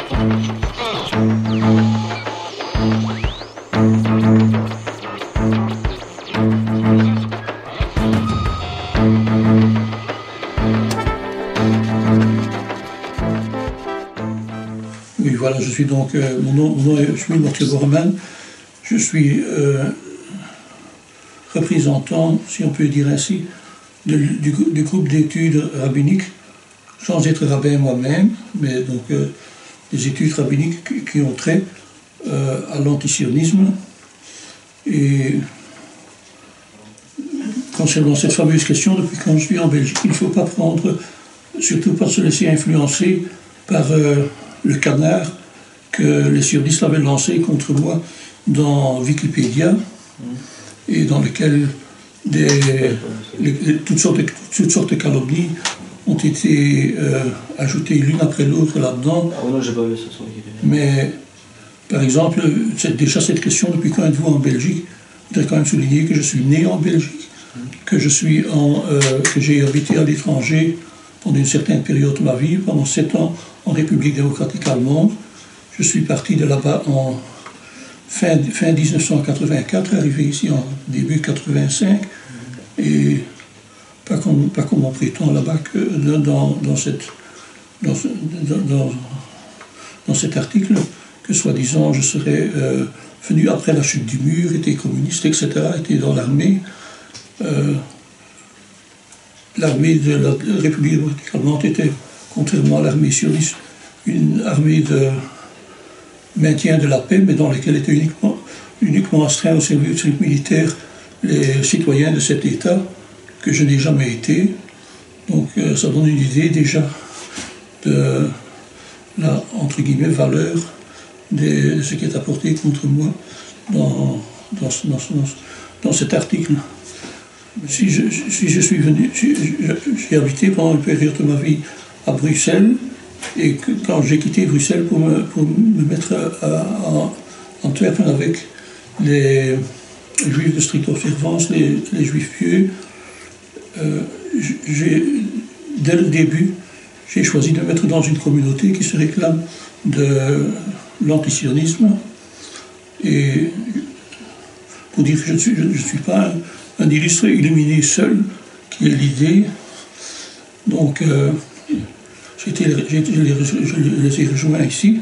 Oui, voilà, je suis donc, mon nom est Shmuel Mortier-Borman. Je suis représentant, si on peut dire ainsi, du groupe d'études rabbiniques, sans être rabbin moi-même, mais donc des études rabbiniques qui ont trait à l'antisionisme. Et concernant cette fameuse question, depuis quand je suis en Belgique, il ne faut pas prendre, surtout pas se laisser influencer par le canard que les sionistes avaient lancé contre moi dans Wikipédia, et dans lequel toutes sortes de calomnies ont été ajoutées l'une après l'autre là-dedans. Ah non, j'ai pas vu ça sur Wikipédia. Mais, par exemple, déjà cette question, depuis quand êtes-vous en Belgique? Je voudrais quand même souligner que je suis né en Belgique, que j'ai habité à l'étranger pendant une certaine période de ma vie, pendant 7 ans en République démocratique allemande. Je suis parti de là-bas en fin 1984, arrivé ici en début 85, et pas comme on prétend là-bas que dans cet article, que soi-disant je serais venu après la chute du mur, était communiste, etc., était dans l'armée. L'armée de la République démocratique allemande était, contrairement à l'armée sioniste, une armée de maintien de la paix, mais dans laquelle étaient uniquement astreints au service militaire les citoyens de cet État, que je n'ai jamais été. Donc ça donne une idée déjà de la, entre guillemets, valeur de ce qui est apporté contre moi dans cet article. Si je suis venu, j'ai habité pendant une période de ma vie à Bruxelles, et quand j'ai quitté Bruxelles pour me mettre à Antwerpen avec les juifs de stricte observance, les juifs pieux, dès le début, j'ai choisi de me mettre dans une communauté qui se réclame de l'antisionisme. Et pour dire que je ne suis pas un illustre illuminé seul, qui est l'idée. Donc, je les ai rejoints ici.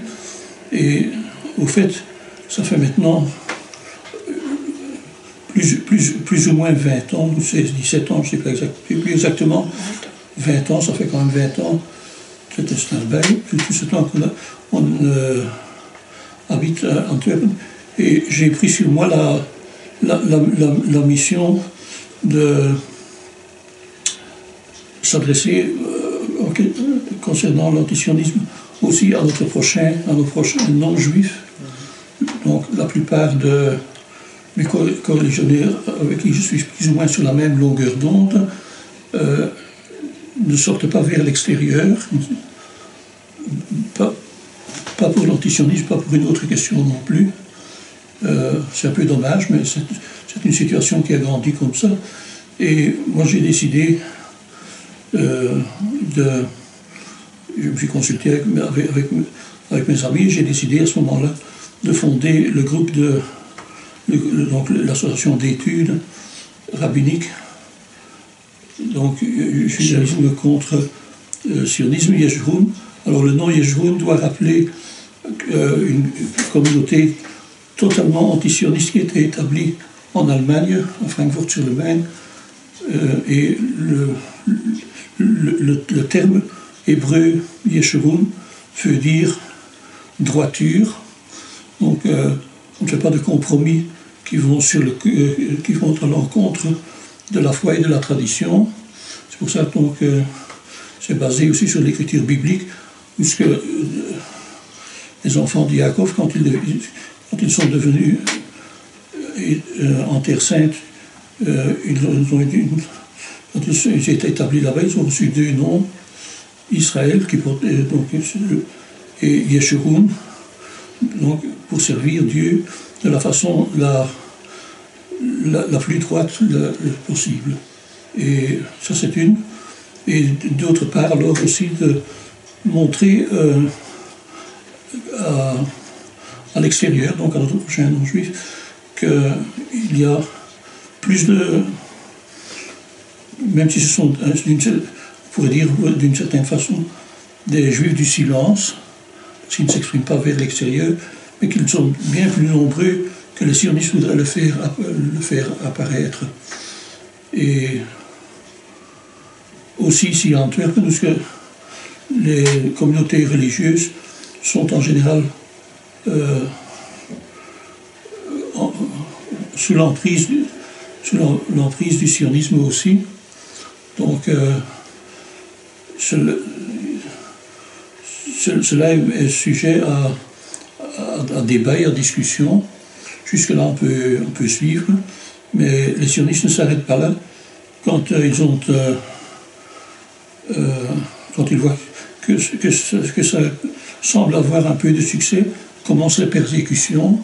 Et au fait, ça fait maintenant plus ou moins 20 ans, ou 16, 17 ans, je ne sais pas plus exactement, 20 ans, ça fait quand même 20 ans, c'était stand-by, tout ce temps qu'on habite à Antwerpen. Et j'ai pris sur moi la mission de s'adresser concernant l'antisionisme aussi à nos prochains non-juifs. Donc la plupart de mes coreligionnaires avec qui je suis plus ou moins sur la même longueur d'onde ne sortent pas vers l'extérieur, pas pour l'antisionisme, pas pour une autre question non plus. C'est un peu dommage, mais c'est une situation qui a grandi comme ça. Et moi j'ai décidé je me suis consulté avec mes amis, j'ai décidé à ce moment-là de fonder le groupe donc l'association d'études rabbiniques, donc judaïsme contre sionisme, Yeshurun. Alors le nom Yeshurun doit rappeler une communauté totalement antisioniste qui était établie en Allemagne, à Francfort-sur-le-Main, et le terme hébreu Yeshurun veut dire droiture. Donc on ne fait pas de compromis qui vont à l'encontre de la foi et de la tradition. C'est pour ça donc c'est basé aussi sur l'écriture biblique, puisque les enfants de Yaakov, quand ils sont devenus en Terre Sainte, quand ils étaient établis là-bas, ils ont reçu 2 noms, Israël et Yeshurun, donc pour servir Dieu de la façon la plus droite possible. Et ça c'est une. Et d'autre part, alors aussi de montrer à l'extérieur, donc à notre prochain non-juif, qu'il y a plus de... Même si ce sont, on pourrait dire d'une certaine façon, des juifs du silence, qui ne s'expriment pas vers l'extérieur, mais qu'ils sont bien plus nombreux que les sionistes voudraient le faire apparaître. Et aussi ici à Antwerp, parce que les communautés religieuses sont en général sous l'emprise du sionisme aussi. Donc cela est sujet à débat et à discussion. Jusque-là, on peut suivre, mais les sionistes ne s'arrêtent pas là. Quand ils voient que ça semble avoir un peu de succès, commencent les persécutions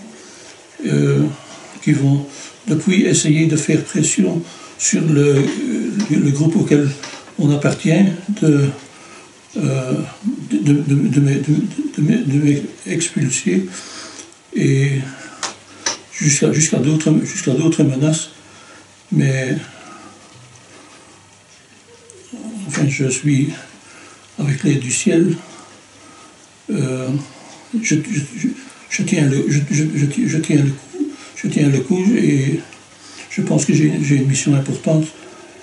qui vont depuis essayer de faire pression sur le groupe auquel on appartient de m'expulser et jusqu'à d'autres menaces. Mais enfin, je suis avec l'aide du ciel. Je tiens le coup et je pense que j'ai une mission importante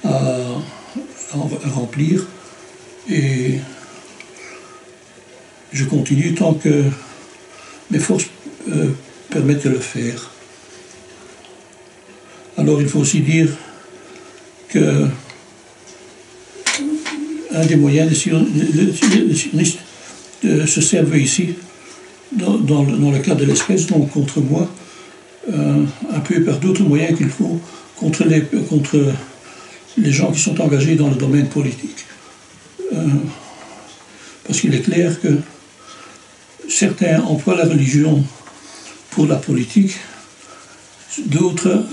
à remplir et je continue tant que mes forces permettent de le faire. Alors il faut aussi dire que un des moyens des sionistes se servent ici, dans le cas de l'espèce, donc contre moi, un peu par d'autres moyens qu'il faut contre les gens qui sont engagés dans le domaine politique. Parce qu'il est clair que certains emploient la religion pour la politique, d'autres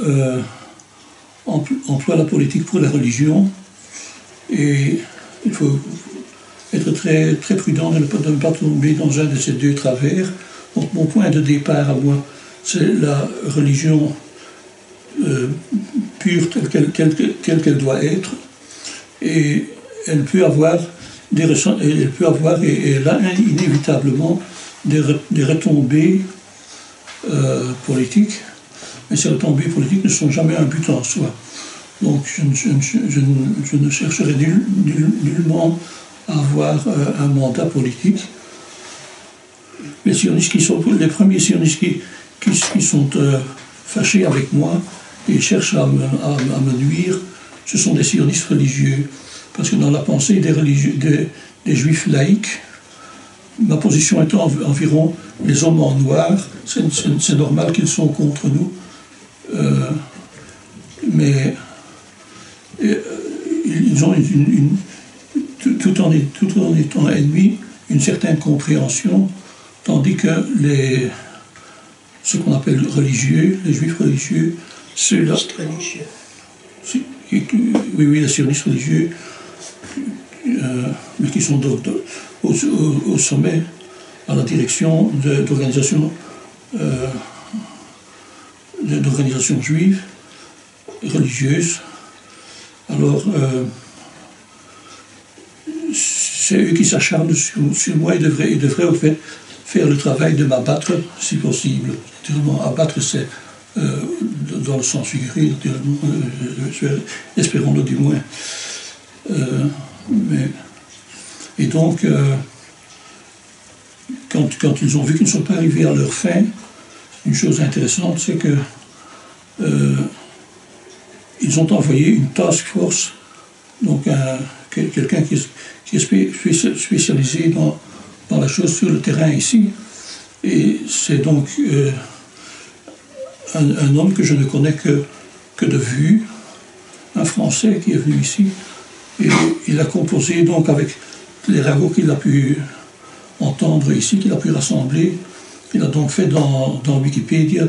emploient la politique pour la religion, et il faut être très, très prudent de ne pas tomber dans un de ces deux travers. Donc mon point de départ à moi, c'est la religion pure telle qu'elle doit être, et elle peut avoir et elle a inévitablement des retombées politiques, mais ces retombées politiques ne sont jamais un but en soi. Donc je ne chercherai nullement à avoir un mandat politique. Les sionistes les premiers sionistes qui sont fâchés avec moi et cherchent à me nuire, ce sont des sionistes religieux. Parce que dans la pensée des juifs laïcs, ma position est environ les hommes en noir, c'est normal qu'ils sont contre nous, mais ils ont tout en étant ennemis, une certaine compréhension, tandis que ce qu'on appelle religieux, les juifs religieux, ceux-là... Oui, les sionistes religieux, mais qui sont au sommet, à la direction d'organisations juives, religieuses. Alors, c'est eux qui s'acharnent sur moi et devraient au fait faire le travail de m'abattre si possible. Abattre, c'est dans le sens figuré, espérons-le du moins. Et donc, quand ils ont vu qu'ils ne sont pas arrivés à leur fin, une chose intéressante, c'est que ils ont envoyé une task force, donc quelqu'un qui est spécialisé dans la chose sur le terrain ici. Et c'est donc un homme que je ne connais que de vue, un Français qui est venu ici. Et il a composé donc avec les ragots qu'il a pu entendre ici, qu'il a pu rassembler. Il a donc fait dans Wikipédia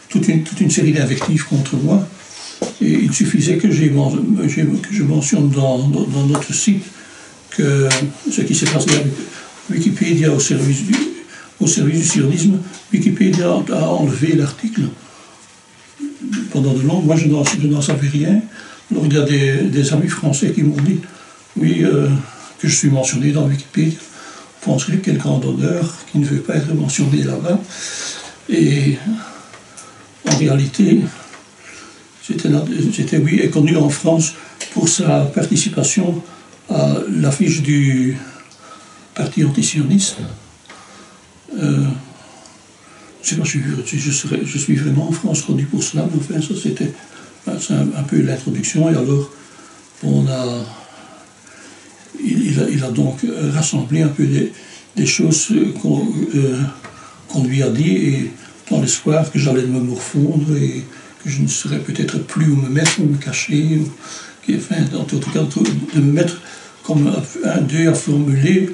toute une série d'invectives contre moi. Et il suffisait que je mentionne dans notre site que ce qui s'est passé Wikipédia au service du sionisme, Wikipédia a enlevé l'article. Pendant de longues, moi je n'en savais rien. Alors il y a des amis français qui m'ont dit, oui, que je suis mentionné dans Wikipédia. Vous penserez quel grand honneur qui ne veut pas être mentionné là-bas. Et en réalité, c'était oui, est connu en France pour sa participation à l'affiche du parti antisioniste. Je ne sais pas si je suis vraiment en France connu pour cela, mais enfin, ça c'était un peu l'introduction. Et alors, il a donc rassemblé un peu des choses qu'on lui a dit, et dans l'espoir que j'allais me morfondre et que je ne saurais peut-être plus où me mettre, où me cacher, enfin, en tout cas, de me mettre comme un d'eux à formuler.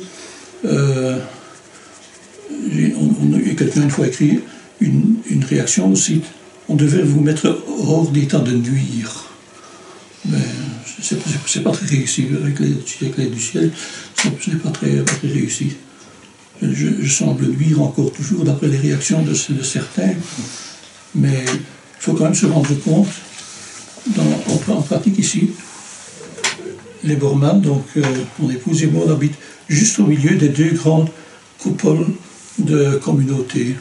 Quelqu'un une fois écrit une réaction aussi. On devait vous mettre hors d'état de nuire. Mais c'est pas très réussi avec l'aide du ciel. Ce n'est pas très réussi. Je semble nuire encore toujours d'après les réactions de certains. Mais il faut quand même se rendre compte, en pratique ici, les Bormann, donc mon épouse et moi, on habite juste au milieu des deux grandes coupoles de communautés.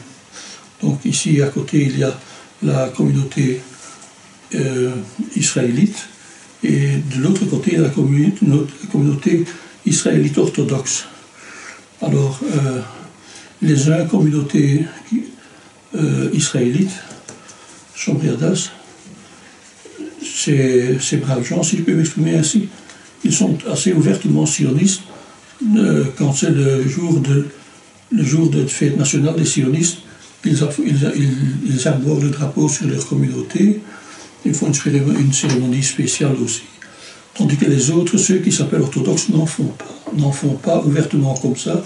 Donc ici à côté il y a la communauté israélite, et de l'autre côté il y a la communauté israélite orthodoxe. Alors les uns, communauté israélite, Shomrei Hadas, ces braves gens, si je peux m'exprimer ainsi, ils sont assez ouvertement sionistes quand c'est le jour de fête nationale des sionistes. Ils arborent le drapeau sur leur communauté. Ils font une cérémonie spéciale aussi. Tandis que les autres, ceux qui s'appellent orthodoxes, n'en font pas ouvertement comme ça.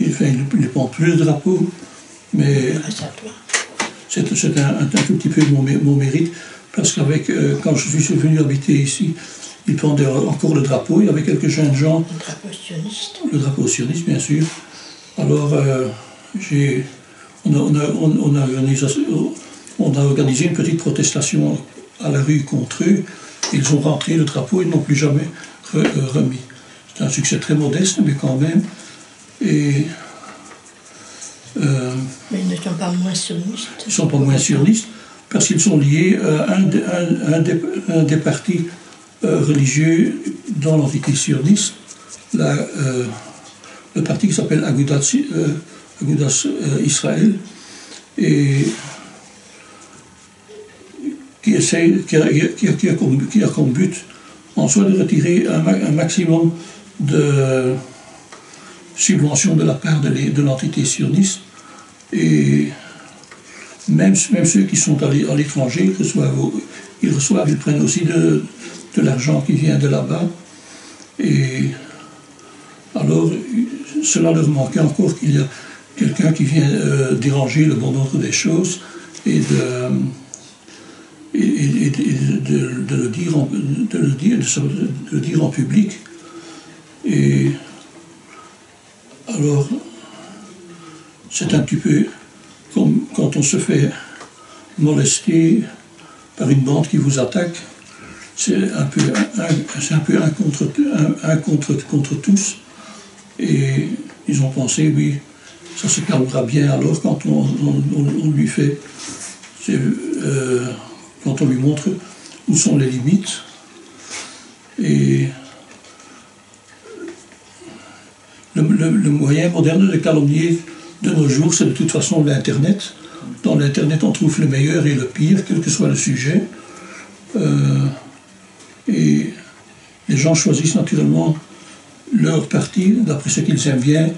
Ils ne pendent plus le drapeau, mais c'est un tout petit peu mon mérite, parce qu'avec quand je suis venu habiter ici, ils pendaient encore le drapeau. Il y avait quelques jeunes gens. Le drapeau sioniste. Le drapeau sioniste, bien sûr. Alors, on a organisé une petite protestation à la rue contre eux. Ils ont rentré le drapeau, ils n'ont plus jamais remis. C'est un succès très modeste, mais quand même. Et, mais ils ne sont pas moins sionistes. Ils ne sont pas moins sionistes, parce qu'ils sont liés à un des partis religieux dans l'entité sioniste, le parti qui s'appelle Agudas Israël, et qui a comme but en soi de retirer un maximum de subventions de la part de l'entité sioniste, et même ceux qui sont à l'étranger, ils prennent aussi de l'argent qui vient de là-bas. Et alors, cela leur manquait encore qu'il y a quelqu'un qui vient déranger le bon ordre des choses et de le dire en public. Et alors, c'est un petit peu comme quand on se fait molester par une bande qui vous attaque. C'est un peu un contre tous. Et ils ont pensé, oui, ça se calmera bien alors quand on lui fait, quand on lui montre où sont les limites. Et le moyen moderne de calomnier de nos jours, c'est de toute façon l'Internet. Dans l'Internet, on trouve le meilleur et le pire, quel que soit le sujet. Et les gens choisissent naturellement leur parti d'après ce qu'ils aiment bien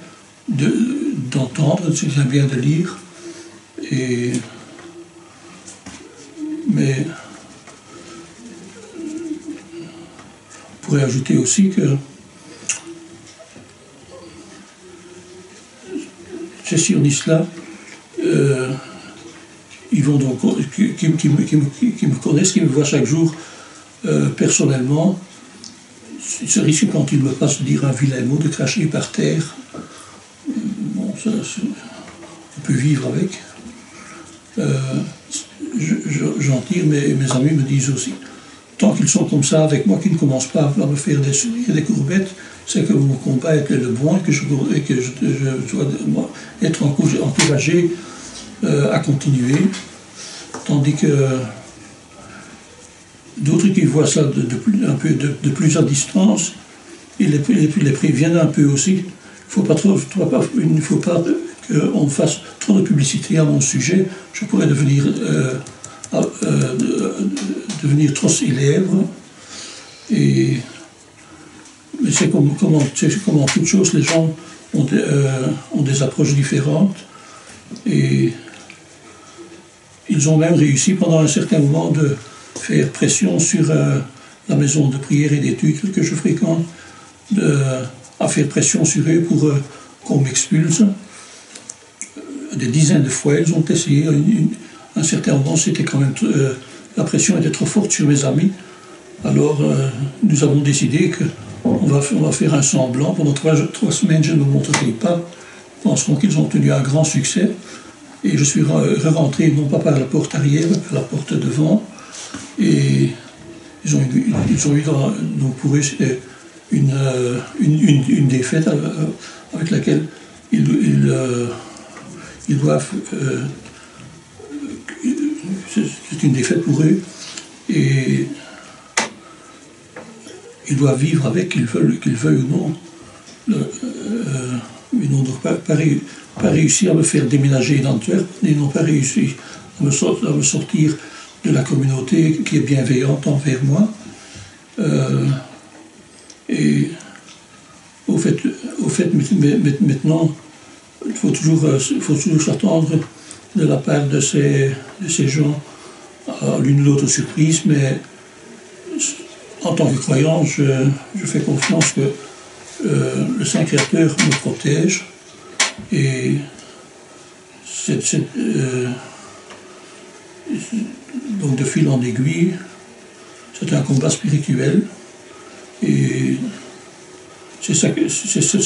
d'entendre, ce qu'ils aiment bien de lire. Mais on pourrait ajouter aussi que ces sionistes-là, ils vont donc, qui me connaissent, qui me voient chaque jour personnellement, ce risque, quand il me passe de dire un vilain mot, de cracher par terre, bon, ça, on peut vivre avec. J'en tire, mes amis me disent aussi, tant qu'ils sont comme ça avec moi, qu'ils ne commencent pas à me faire des sourires, des courbettes, c'est que mon combat est le bon et que je dois être encouragé à continuer. Tandis que d'autres qui voient ça de plus à distance, ils les préviennent un peu aussi. Il ne faut pas qu'on fasse trop de publicité à mon sujet. Je pourrais devenir trop célèbre. Mais c'est comme en toute chose, les gens ont des approches différentes. Et ils ont même réussi pendant un certain moment de faire pression sur la maison de prière et d'études que je fréquente, à faire pression sur eux pour qu'on m'expulse. Des dizaines de fois, ils ont essayé. À un certain moment, c'était quand même la pression était trop forte sur mes amis. Alors, nous avons décidé qu'on va faire un semblant. Pendant 3 semaines, je ne me montrerai pas. Ils penseront qu'ils ont tenu un grand succès. Et je suis rentré non pas par la porte arrière, mais par la porte devant. Et ils ont eu donc pour eux, c'était une défaite avec laquelle ils doivent. C'est une défaite pour eux. Et ils doivent vivre avec, qu'ils veuillent ou non. Ils n'ont donc pas réussi à me faire déménager d'Antwerp, ils n'ont pas réussi à me sortir de la communauté qui est bienveillante envers moi. Et au fait maintenant, il faut toujours s'attendre de la part de ces gens à l'une ou l'autre surprise, mais en tant que croyant, je fais confiance que le Saint Créateur me protège et donc de fil en aiguille, c'est un combat spirituel et c'est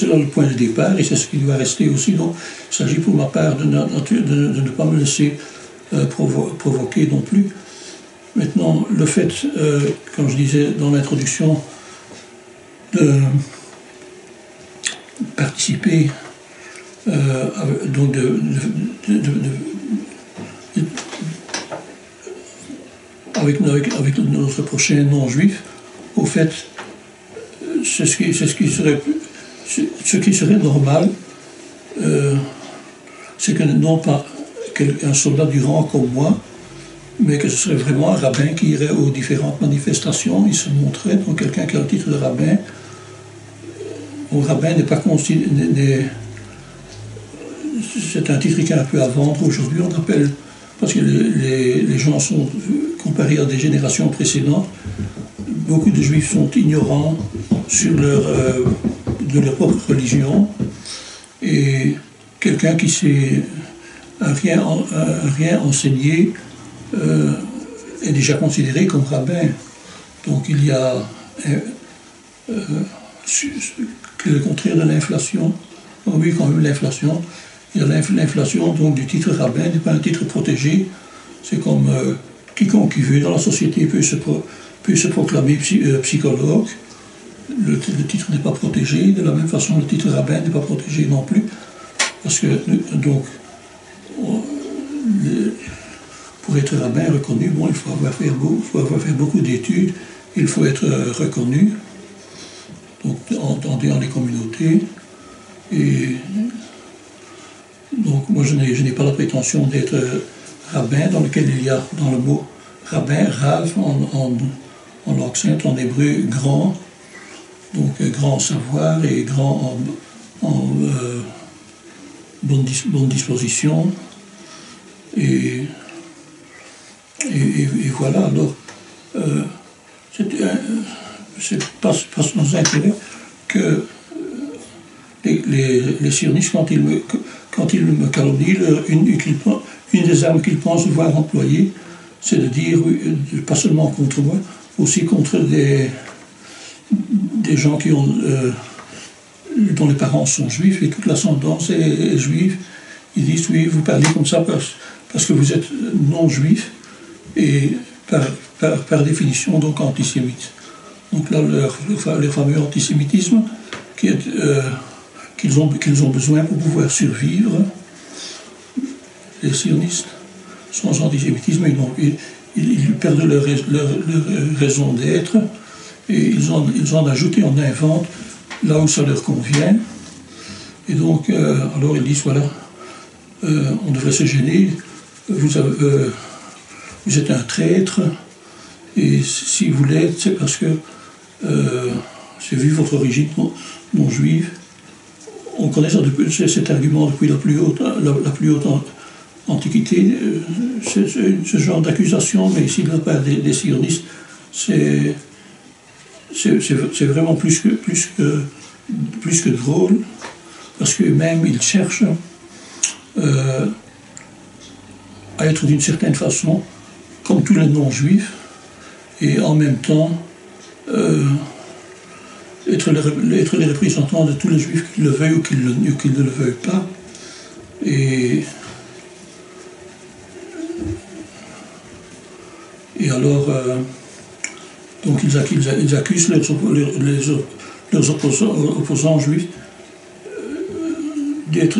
là le point de départ et c'est ce qui doit rester aussi. Donc il s'agit pour ma part de ne pas me laisser provoquer non plus. Maintenant, le fait, comme je disais dans l'introduction, de participer donc avec notre prochain non-juif, au fait, ce qui serait normal, c'est que non pas un soldat du rang comme moi, mais que ce serait vraiment un rabbin qui irait aux différentes manifestations, il se montrait, donc quelqu'un qui a le titre de rabbin. Mon rabbin n'est pas considéré. C'est un titre qui est un peu à vendre aujourd'hui, on appelle, parce que les gens sont comparés à des générations précédentes, beaucoup de juifs sont ignorants de leur propre religion, et quelqu'un qui sait rien enseigner est déjà considéré comme rabbin. Donc il y a le contraire de l'inflation. Oui, quand même l'inflation. Il y a l'inflation donc du titre rabbin n'est pas un titre protégé. C'est comme quiconque qui veut dans la société peut se proclamer psychologue. Le titre n'est pas protégé. De la même façon, le titre rabbin n'est pas protégé non plus. Parce que donc pour être rabbin reconnu, bon, il faut avoir fait beaucoup d'études, il faut être reconnu donc, dans les communautés. Et donc moi je n'ai pas la prétention d'être rabbin, dans lequel il y a dans le mot rabbin, rav en langue sainte, en hébreu, grand, donc grand savoir et grand en bonne disposition. Et voilà, alors, c'est pas sans intérêt que les sionistes, quand ils me calomnient, une des armes qu'ils pensent devoir employer, c'est de dire, pas seulement contre moi, aussi contre des les gens qui ont, dont les parents sont juifs et toute l'ascendance est juive, ils disent oui, vous parlez comme ça parce que vous êtes non-juif et par définition donc antisémite. Donc là, leur fameux antisémitisme qu'ils ont besoin pour pouvoir survivre, les sionistes, sans antisémitisme, ils perdent leur raison d'être et ils en ajoutent et en inventent là où ça leur convient. Et donc, alors ils disent voilà, on devrait se gêner, vous êtes un traître, et si vous l'êtes, c'est parce que c'est vu votre origine non juive. On connaît cet argument depuis la plus haute antiquité, ce genre d'accusation, mais ici de la part des sionistes, c'est vraiment plus que drôle, parce qu'eux-mêmes ils cherchent à être d'une certaine façon comme tous les non-juifs, et en même temps être les représentants de tous les juifs qui le veuillent ou qui ne le veuillent pas. Et alors, donc ils accusent leurs opposants juifs d'être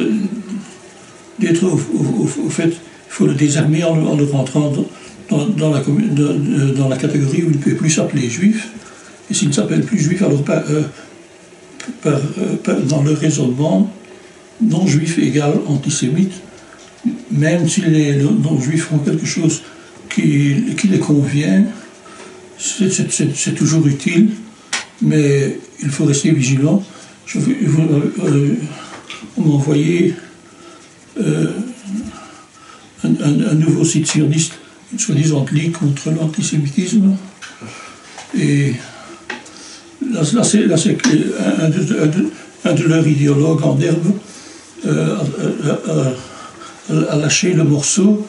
au fait, il faut le désarmer en le rentrant dans la catégorie où il ne peut plus s'appeler juif. Et s'il ne s'appelle plus juif, alors dans le raisonnement, non-juif égale antisémite, même si les non-juifs font quelque chose qui les convient, c'est toujours utile, mais il faut rester vigilant. On m'a envoyé un nouveau site sioniste, une soi-disant ligue contre l'antisémitisme, et là c'est un de leurs idéologues en herbe a lâché le morceau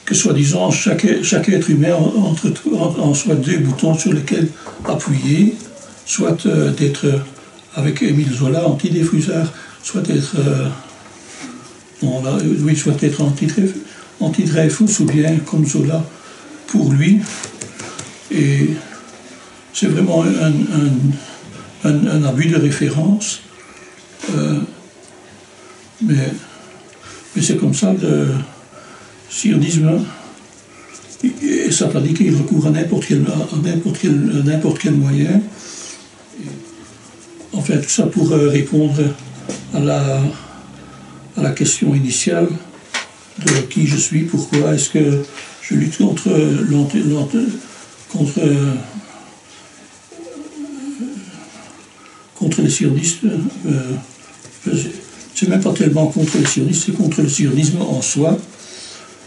que soi-disant chaque être humain en soit deux boutons sur lesquels appuyer, soit d'être avec Émile Zola, anti-Dreyfusard, soit d'être soit d'être anti-Dreyfus ou bien comme Zola pour lui. Et c'est vraiment un abus de référence, mais c'est comme ça le sionisme est satanique et il recourt à n'importe quel moyen. Enfin, tout ça pour répondre à la question initiale de qui je suis, pourquoi est-ce que je lutte contre les sionistes. C'est même pas tellement contre les sionistes, c'est contre le sionisme en soi,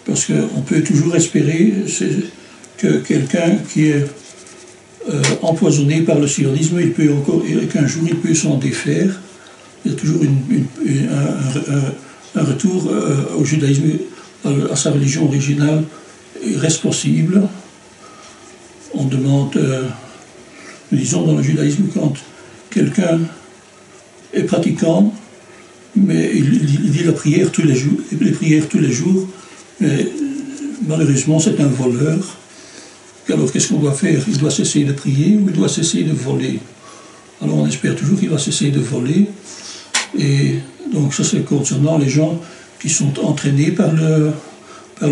parce qu'on peut toujours espérer que quelqu'un qui est empoisonné par le sionisme, qu'un jour il peut s'en défaire. Il y a toujours un retour au judaïsme, à sa religion originale, reste possible. On demande, nous disons dans le judaïsme, quand quelqu'un est pratiquant, mais il dit la prière tous les jours, mais malheureusement c'est un voleur. Alors qu'est-ce qu'on doit faire? Il doit cesser de prier ou il doit cesser de voler? Alors on espère toujours qu'il va cesser de voler. Et donc ça c'est concernant les gens qui sont entraînés par le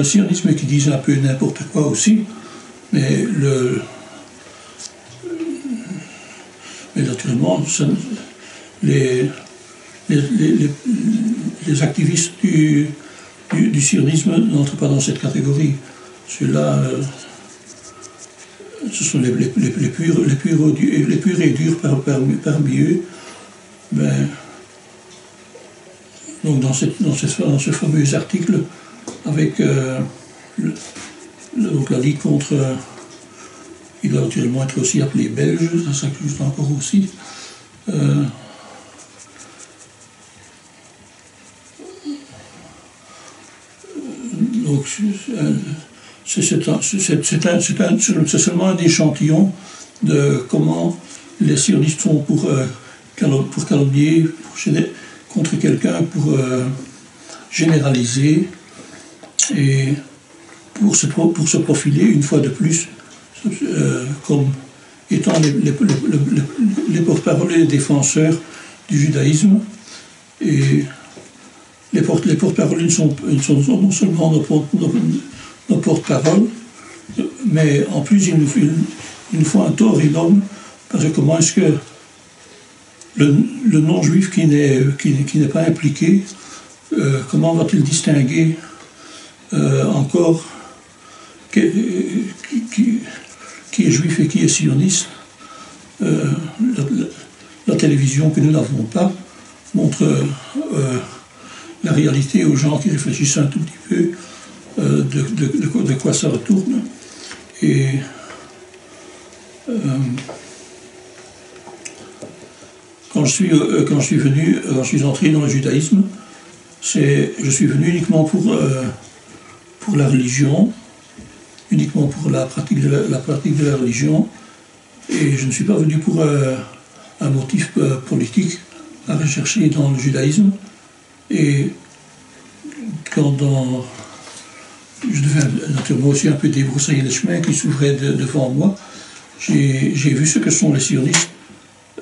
sionisme et qui disent un peu n'importe quoi aussi. Mais naturellement, les activistes du sionisme n'entrent pas dans cette catégorie. Ceux-là, ce sont les purs et durs parmi eux. Ben, donc dans ce fameux article avec donc la Ligue contre, il doit naturellement être aussi appelé belge, ça s'accuse encore aussi. Donc c'est seulement un échantillon de comment les sionistes sont pour calomnier, contre quelqu'un, pour généraliser et pour se profiler une fois de plus comme étant les porte-parole et les défenseurs du judaïsme. Et les porte-parole sont non seulement nos porte-parole, mais en plus ils nous font un tort énorme, parce que comment est-ce que le non-juif qui n'est pas impliqué, comment va-t-il distinguer encore qui est juif et qui est sioniste? La télévision que nous n'avons pas montre la réalité aux gens qui réfléchissent un tout petit peu de quoi ça retourne. Et quand je suis entré dans le judaïsme, je suis venu uniquement pour la religion, uniquement pour la pratique de la religion, et je ne suis pas venu pour un motif politique à rechercher dans le judaïsme. Et quand je devais naturellement aussi un peu débroussailler les chemins qui s'ouvraient devant moi, j'ai vu ce que sont les sionistes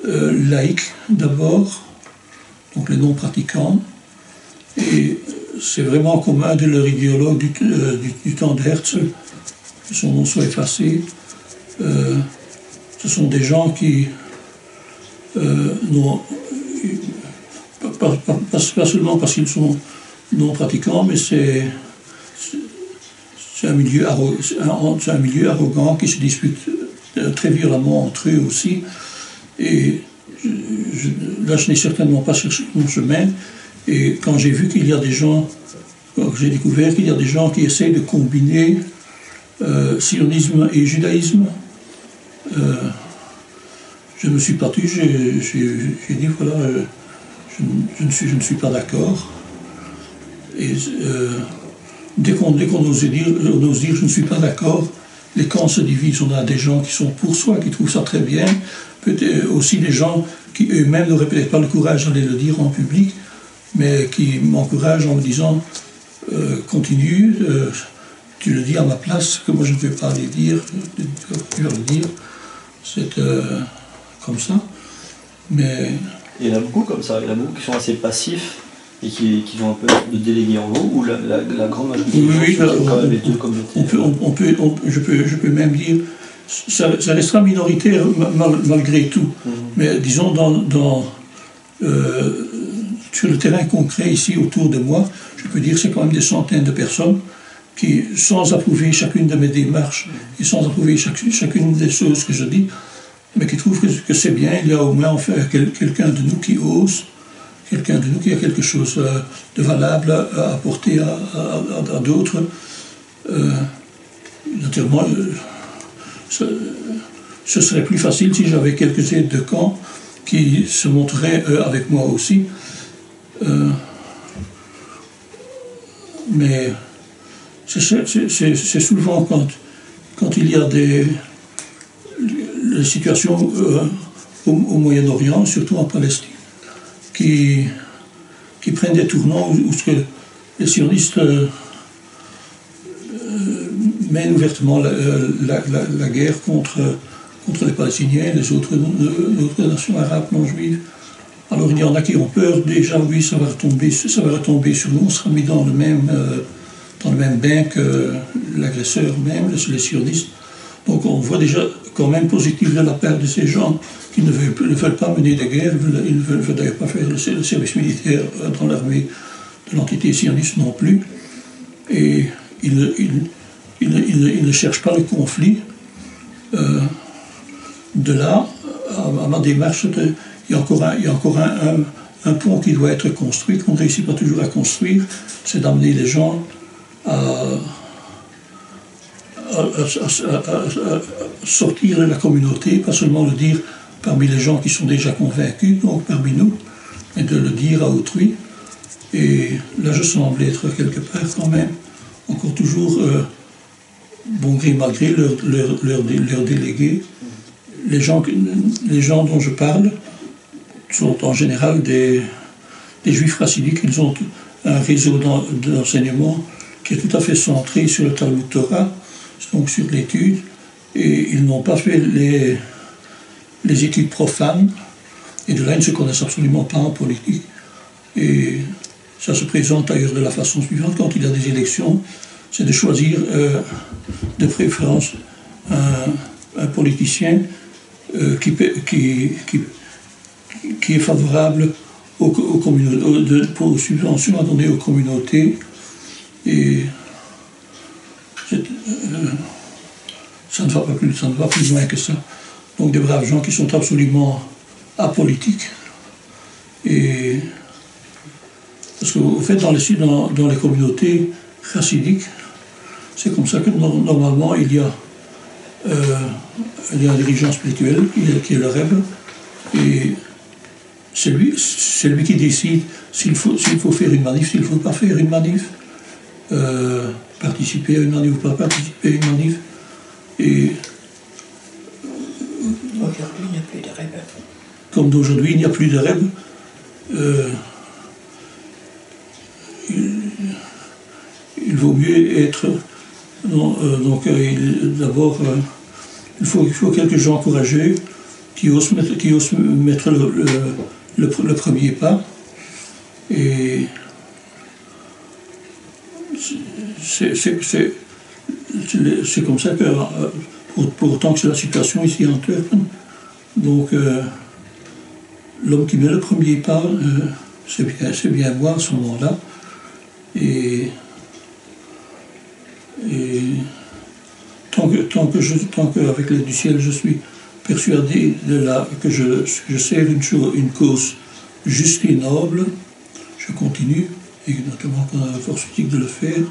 laïcs d'abord, donc les non-pratiquants, et c'est vraiment comme un de leurs idéologues du temps de Herzl, que son nom soit effacé. Ce sont des gens qui n'ont pas seulement parce qu'ils sont non-pratiquants, mais c'est un milieu arrogant qui se dispute très violemment entre eux aussi. Et là, je n'ai certainement pas cherché mon chemin. Et quand j'ai vu qu'il y a des gens, quand j'ai découvert qu'il y a des gens qui essayent de combiner sionisme et judaïsme, je me suis battu, j'ai dit voilà, je ne suis pas d'accord. Et dès qu'on ose dire je ne suis pas d'accord, les camps se divisent. On a des gens qui sont pour soi, qui trouvent ça très bien, peut-être aussi des gens qui eux-mêmes n'auraient peut-être pas le courage d'aller le dire en public, mais qui m'encouragent en me disant continue, tu le dis à ma place, que moi je ne peux pas aller dire, tu vas le dire. C'est comme ça. Mais il y en a beaucoup comme ça, il y en a beaucoup qui sont assez passifs et qui ont un peu de délégués en vous, ou la grande majorité oui, sont quand même les deux communautés. Je peux même dire, ça restera minoritaire malgré tout. Mais disons, sur le terrain concret ici autour de moi, je peux dire que c'est quand même des centaines de personnes qui, sans approuver chacune de mes démarches et sans approuver chacune des choses que je dis, mais qui trouvent que c'est bien. Il y a au moins enfin quelqu'un de nous qui ose, quelqu'un de nous qui a quelque chose de valable à apporter à d'autres. Naturellement, ce serait plus facile si j'avais quelques aides de camp qui se montreraient avec moi aussi. Mais c'est souvent quand il y a des situations au Moyen-Orient, surtout en Palestine, qui prennent des tournants où les sionistes mènent ouvertement la guerre contre les Palestiniens et les autres nations arabes non juives. Alors il y en a qui ont peur, déjà oui, ça va retomber sur nous, on sera mis dans le même bain que l'agresseur même, les sionistes. Donc on voit déjà quand même positif de la part de ces gens qui ne veulent pas mener de guerre, ils ne veulent d'ailleurs pas faire le service militaire dans l'armée de l'entité sioniste non plus. Et ils ne cherchent pas le conflit. De là, à ma démarche, il y a encore un pont qui doit être construit, qu'on ne réussit pas toujours à construire, c'est d'amener les gens à sortir de la communauté, pas seulement le dire parmi les gens qui sont déjà convaincus, donc parmi nous, mais de le dire à autrui. Et là, je semble être quelque part quand même, encore toujours, bon gré mal gré, leur délégué. les gens dont je parle sont en général des juifs chassidiques. Ils ont un réseau d'enseignement qui est tout à fait centré sur le Talmud Torah, donc sur l'étude, et ils n'ont pas fait les études profanes, et de là ils ne se connaissent absolument pas en politique. Et ça se présente d'ailleurs de la façon suivante: quand il y a des élections, c'est de choisir de préférence un politicien qui est favorable aux subventions à donner aux communautés, et ça ne va pas plus loin que ça. Donc des braves gens qui sont absolument apolitiques. Et parce qu'au fait, dans les communautés chassidiques, c'est comme ça que normalement il y a un dirigeant spirituel qui est le Rebbe, et c'est lui qui décide s'il faut faire une manif, s'il ne faut pas faire une manif, participer à une manif ou pas participer à une manif. Et aujourd'hui, il n'y a plus de Rebbe. Comme d'aujourd'hui, il n'y a plus de Rebbe, il vaut mieux être... d'abord, il faut quelques gens courageux qui osent mettre le premier pas. Et c'est comme ça que, pour autant que c'est la situation ici en Antwerpen, donc l'homme qui met le premier pas, c'est bien moi à ce moment-là. Et tant qu'avec l'aide du ciel, je suis persuadé que je sers une cause juste et noble, je continue, et notamment qu'on a la force physique de le faire.